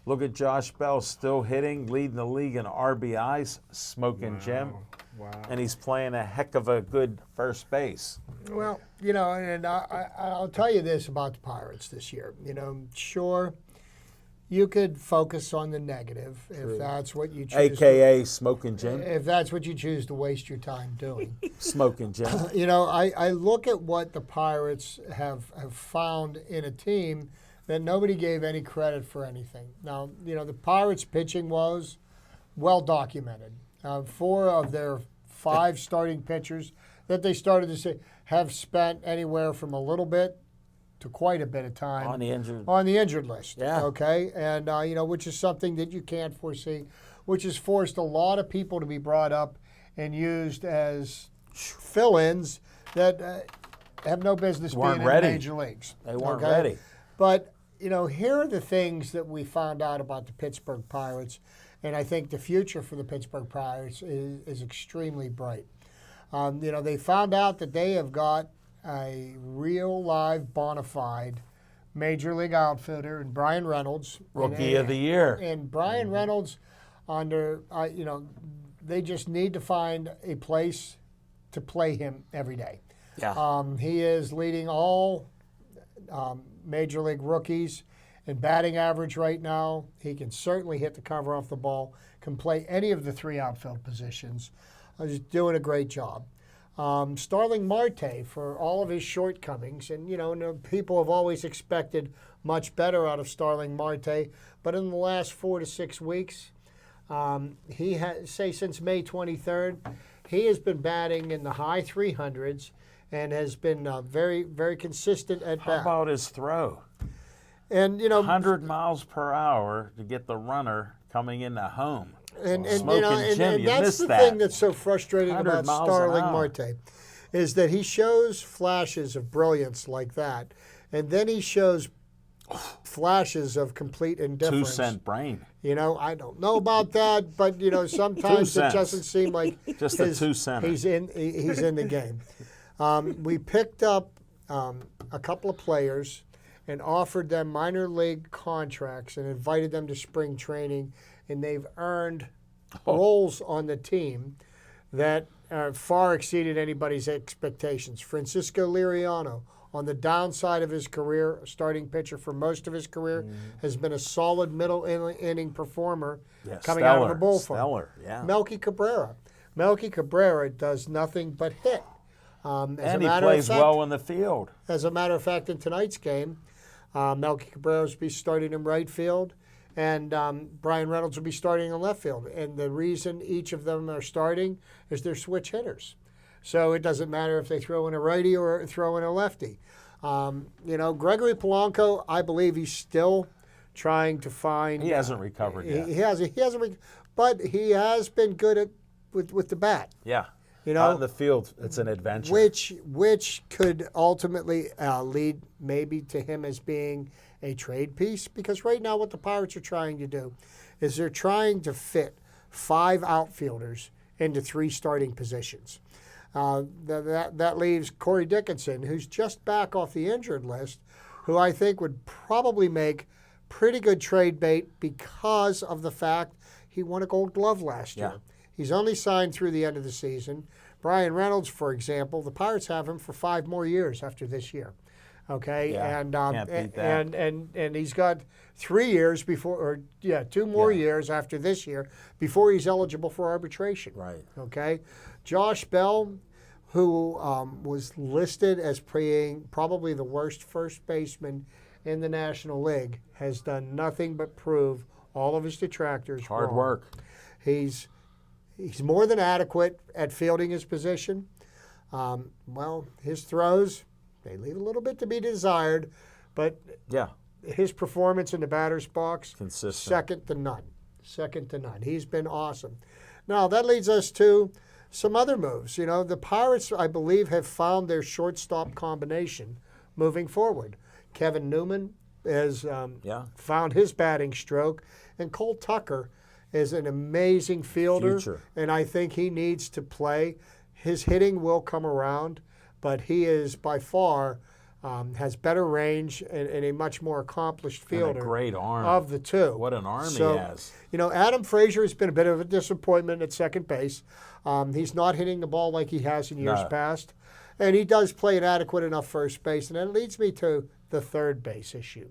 Look at Josh Bell still hitting, leading the league in RBIs, Smoking Jim. Wow. And he's playing a heck of a good first base. Well, you know, and I'll tell you this about the Pirates this year. You know, sure, you could focus on the negative if that's what you choose. AKA Smoking Jim. If that's what you choose to waste your time doing. Smoking Jim. You know, I look at what the Pirates have found in a team that nobody gave any credit for anything. Now, you know, the Pirates' pitching was well documented. 4 of their 5 starting pitchers that they started to say have spent anywhere from a little bit to quite a bit of time On the injured list. Yeah. Okay, and you know, which is something that you can't foresee, which has forced a lot of people to be brought up and used as fill-ins that have no business being in the major leagues. They weren't ready. But you know, here are the things that we found out about the Pittsburgh Pirates. And I think the future for the Pittsburgh Pirates is extremely bright. You know, they found out that they have got a real live bona fide major league outfielder in Brian Reynolds. Rookie of the year. And Brian Reynolds, you know, they just need to find a place to play him every day. Yeah. He is leading all major league rookies in batting average right now. He can certainly hit the cover off the ball, can play any of the 3 outfield positions. He's doing a great job. Starling Marte, for all of his shortcomings, and people have always expected much better out of Starling Marte, but in the last 4 to 6 weeks, he has, say since May 23rd, he has been batting in the high 300s and has been very, very consistent at How bat. about his throw? And 100 miles per hour to get the runner coming into home. And Smoking Jim, and you that's missed the that. thing that's so frustrating 100 about miles an Starling hour. Marte, is that he shows flashes of brilliance like that, and then he shows flashes of complete indifference. 2-cent brain. I don't know about that, but sometimes it cents. doesn't seem like Just a 2 center. he's in the game. We picked up a couple of players and offered them minor league contracts and invited them to spring training, and they've earned roles on the team that far exceeded anybody's expectations. Francisco Liriano, on the downside of his career, starting pitcher for most of his career, has been a solid middle inning performer coming out of the bullpen. Stellar, yeah. Melky Cabrera. Melky Cabrera does nothing but hit. And he plays well in the field. As a matter of fact, in tonight's game, Melky Cabrera will be starting in right field, and Brian Reynolds will be starting in left field. And the reason each of them are starting is they're switch hitters. So it doesn't matter if they throw in a righty or throw in a lefty. Gregory Polanco, I believe he's still trying to find. He hasn't recovered yet. He hasn't, but he has been good with the bat. Yeah. Out in the field, it's an adventure. Which could ultimately lead maybe to him as being a trade piece, because right now what the Pirates are trying to do is they're trying to fit 5 outfielders into 3 starting positions. That leaves Corey Dickinson, who's just back off the injured list, who I think would probably make pretty good trade bait because of the fact he won a Gold Glove last year. He's only signed through the end of the season. Brian Reynolds, for example, the Pirates have him for 5 more years after this year. Okay, can't beat that. And he's got 3 years before, 2 more years after this year before he's eligible for arbitration. Right. Okay, Josh Bell, who was listed as being probably the worst first baseman in the National League, has done nothing but prove all of his detractors Hard wrong. work. He's more than adequate at fielding his position. His throws, they leave a little bit to be desired, but his performance in the batter's box, consistent. Second to none. He's been awesome. Now, that leads us to some other moves. The Pirates, I believe, have found their shortstop combination moving forward. Kevin Newman has found his batting stroke, and Cole Tucker is an amazing fielder, and I think he needs to play. His hitting will come around, but he is by far has better range and a much more accomplished fielder. And a great arm. Of the two. What an arm So, he has. Adam Frazier has been a bit of a disappointment at second base. He's not hitting the ball like he has in years past, and he does play an adequate enough first base, and that leads me to the third base issue.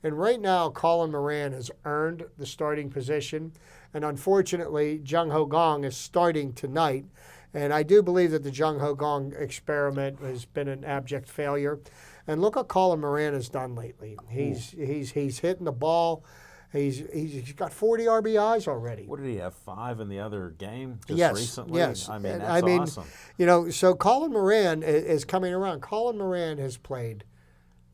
And right now, Colin Moran has earned the starting position, and unfortunately, Jung Ho Gong is starting tonight. And I do believe that the Jung Ho Gong experiment has been an abject failure. And look what Colin Moran has done lately. He's hitting the ball. He's got 40 RBIs already. What did he have, 5 in the other game recently? Yes. I mean, that's awesome. So Colin Moran is coming around. Colin Moran has played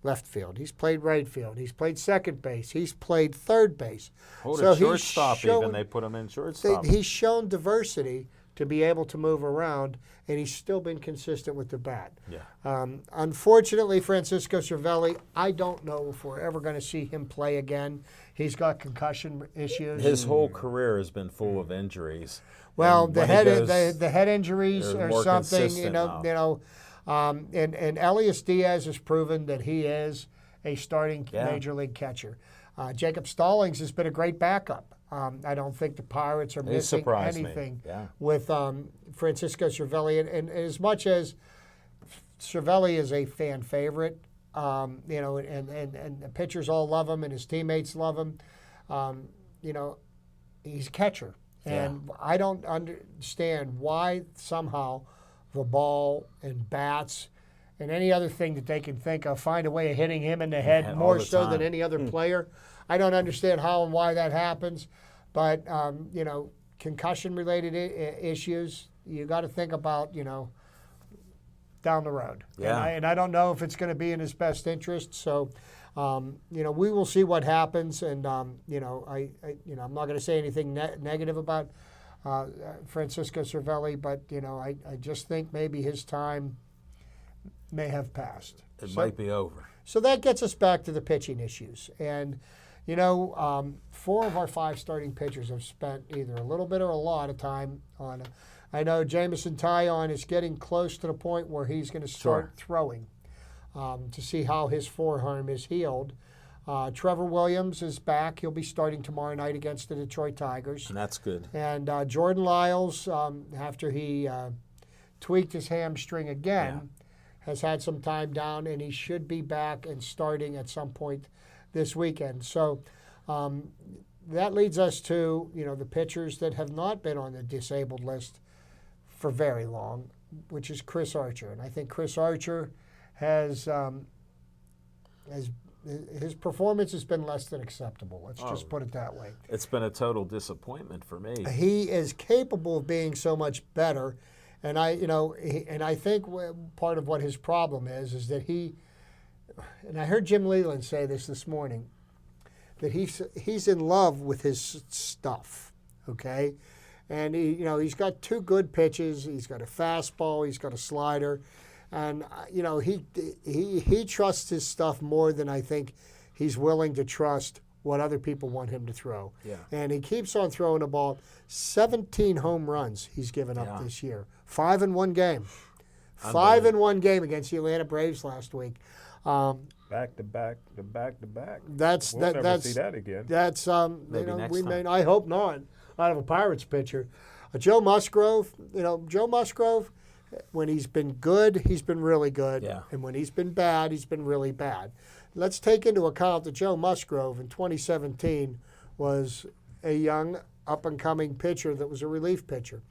left field. He's played right field. He's played second base. He's played third base. Shortstop even. They put him in shortstop. He's shown diversity to be able to move around, and he's still been consistent with the bat. Unfortunately, Francisco Cervelli, I don't know if we're ever going to see him play again. He's got concussion issues. His whole career has been full of injuries. Well, And the head injuries they're or more something, consistent now. and Elias Diaz has proven that he is a starting major league catcher. Jacob Stallings has been a great backup. I don't think the Pirates are missing anything with Francisco Cervelli. And as much as Cervelli is a fan favorite, and the pitchers all love him and his teammates love him, he's a catcher. And I don't understand why somehow the ball and bats and any other thing that they can think of, find a way of hitting him in the head all more the so than time. any other player. I don't understand how and why that happens, but you know, concussion-related issues, you got to think about, you know, down the road. Yeah. And I don't know if it's going to be in his best interest. So, you know, we will see what happens. And you know, I'm not going to say anything negative about Francisco Cervelli, but you know, I just think maybe his time may have passed. It might be over. So that gets us back to the pitching issues. And, you know, 4 of our 5 starting pitchers have spent either a little bit or a lot of time on it. I know Jamison Taillon is getting close to the point where he's going to start throwing to see how his forearm is healed. Trevor Williams is back. He'll be starting tomorrow night against the Detroit Tigers. And that's good. And Jordan Lyles, after he tweaked his hamstring again, has had some time down, and he should be back and starting at some point this weekend. So that leads us to, you know, the pitchers that have not been on the disabled list for very long, which is Chris Archer. And I think Chris Archer has his performance has been less than acceptable. Let's just put it that way. It's been a total disappointment for me. He is capable of being so much better. And I think part of what his problem is that he, and I heard Jim Leland say this morning, that he's in love with his stuff, okay, and he's got 2 good pitches. He's got a fastball. He's got a slider, and you know he trusts his stuff more than I think he's willing to trust what other people want him to throw. Yeah. And he keeps on throwing the ball. 17 home runs he's given up this year. 5 in one game. 5 in one game against the Atlanta Braves last week. Back to back to back to back. That's We'll never that's see that again. That's Maybe next we time. may. I hope not. Out of a Pirates pitcher, Joe Musgrove. You know, Joe Musgrove. When he's been good, he's been really good. Yeah. And when he's been bad, he's been really bad. Let's take into account that Joe Musgrove in 2017 was a young, up-and-coming pitcher that was a relief pitcher.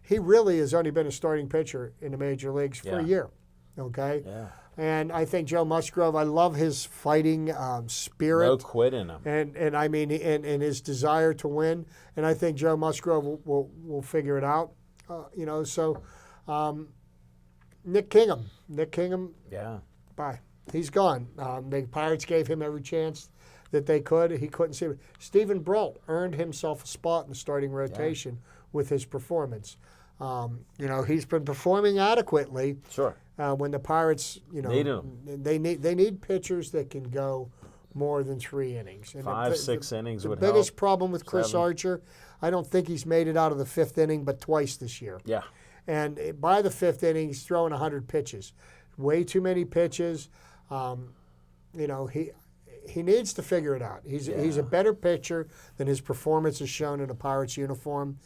He really has only been a starting pitcher in the major leagues for a year, okay? Yeah. And I think Joe Musgrove, I love his fighting spirit. No quit in him. And I mean, and his desire to win. And I think Joe Musgrove will figure it out. You know, so Nick Kingham. Yeah. Bye. He's gone. The Pirates gave him every chance that they could. He couldn't see it. Stephen Brault earned himself a spot in the starting rotation with his performance. You know, he's been performing adequately. Sure. When the Pirates, you know, Need him. they need pitchers that can go more than 3 innings. And 5, 6 innings the would biggest help. problem with Chris 7. Archer, I don't think he's made it out of the 5th inning but twice this year. Yeah. And by the 5th inning, he's throwing 100 pitches. Way too many pitches. You know, he needs to figure it out. He's a better pitcher than his performance has shown in a Pirates uniform,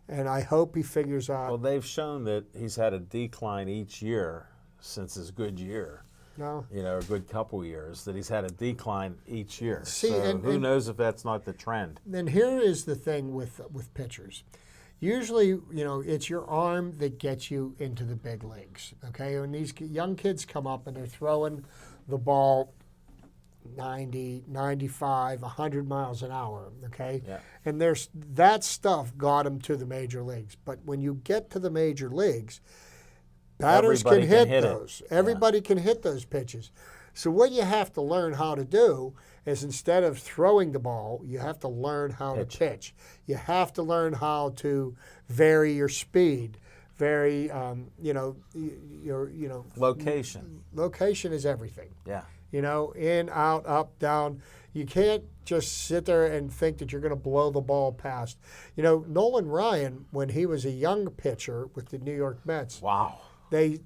and I hope he figures out. Well, they've shown that he's had a decline each year since his good year. No. You know, a good couple years, that he's had a decline each year. See, so and- who and- knows if that's not the trend? Then here is the thing with pitchers. Usually, you know, it's your arm that gets you into the big leagues. Okay, when these young kids come up and they're throwing the ball 90, 95, 100 miles an hour, okay? Yeah. And there's that stuff got them to the major leagues. But when you get to the major leagues, batters Everybody can can hit hit it. those. Everybody can hit those pitches. So what you have to learn how to do is instead of throwing the ball, you have to learn how to pitch. You have to learn how to vary your speed, vary, your Location. location is everything. Yeah. You know, in, out, up, down. You can't just sit there and think that you're going to blow the ball past. You know, Nolan Ryan, when he was a young pitcher with the New York Mets, Wow. they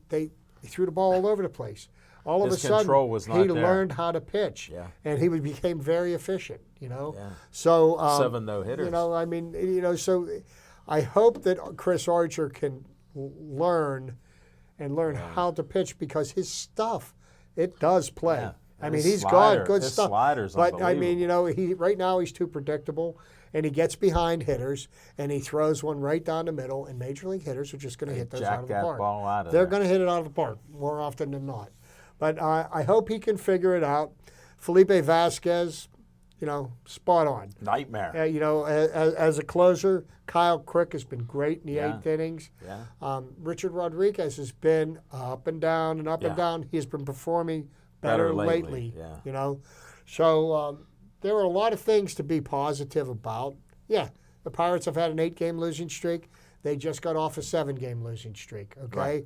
threw the ball all over the place. All His of a sudden, control was not he there. learned how to pitch, Yeah. and he became very efficient. You know, Yeah. so 7 no-hitters. You know, I mean, you know, so I hope that Chris Archer can learn how to pitch because his stuff it does play. Yeah. I And mean, his he's slider- got good his stuff. slider's but I mean, unbelievable. you know, right now he's too predictable, and he gets behind hitters, and he throws one right down the middle, and major league hitters are just going to hit those jack out of the that park. ball out of They're there. going to hit it out of the park more often than not. But I hope he can figure it out. Felipe Vasquez, spot on. Nightmare. As a closer, Kyle Crick has been great in the Yeah. 8th innings. Yeah. Richard Rodriguez has been up and down and up and down. He's been performing better lately. Yeah. So there are a lot of things to be positive about. Yeah, the Pirates have had an 8-game losing streak. They just got off a 7-game losing streak. Okay.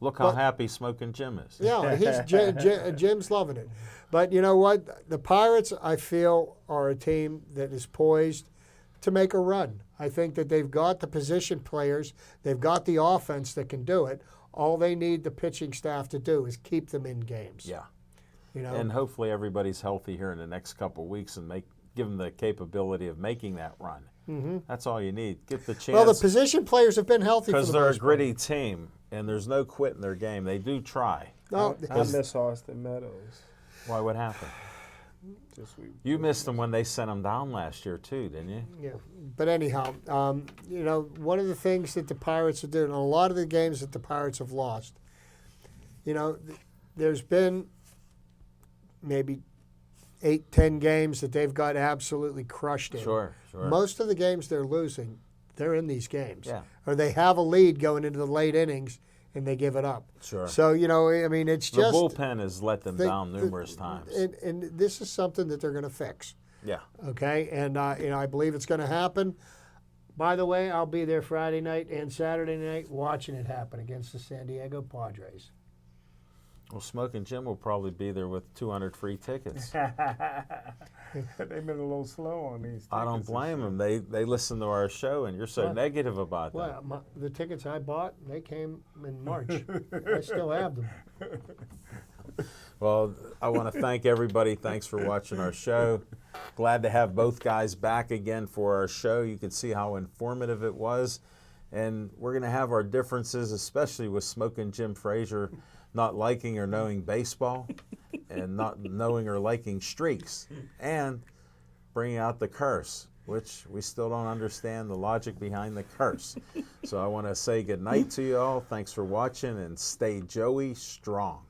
Look how happy Smoking Jim is. Yeah, Jim's loving it. But you know what? The Pirates, I feel, are a team that is poised to make a run. I think that they've got the position players, they've got the offense that can do it. All they need the pitching staff to do is keep them in games. Yeah. You know? And hopefully everybody's healthy here in the next couple of weeks and give them the capability of making that run. Mm-hmm. That's all you need. Get the chance. Well, the position players have been healthy for the because they're a most part. gritty team, and there's no quit in their game. They do try. No, I miss Austin Meadows. Why? What happened? You missed them when they sent them down last year too, didn't you? yeah. But anyhow, one of the things that the Pirates are doing, a lot of the games that the Pirates have lost, there's been maybe 8-10 games that they've got absolutely crushed in. Sure. Most of the games they're losing, they're in these games. Yeah. Or they have a lead going into the late innings and they give it up. Sure. So, it's The just. bullpen has let them down numerous times. And this is something that they're going to fix. Yeah. Okay? And, I believe it's going to happen. By the way, I'll be there Friday night and Saturday night watching it happen against the San Diego Padres. Well, Smoking Jim will probably be there with 200 free tickets. They've been a little slow on these. I don't blame them. They listen to our show, and you're so negative about that. Well, the tickets I bought, they came in March. I still have them. Well, I want to thank everybody. Thanks for watching our show. Glad to have both guys back again for our show. You can see how informative it was. And we're going to have our differences, especially with Smoking Jim Frazier not liking or knowing baseball and not knowing or liking streaks, and bringing out the curse, which we still don't understand the logic behind the curse. So I want to say good night to you all. Thanks for watching, and stay Joey strong.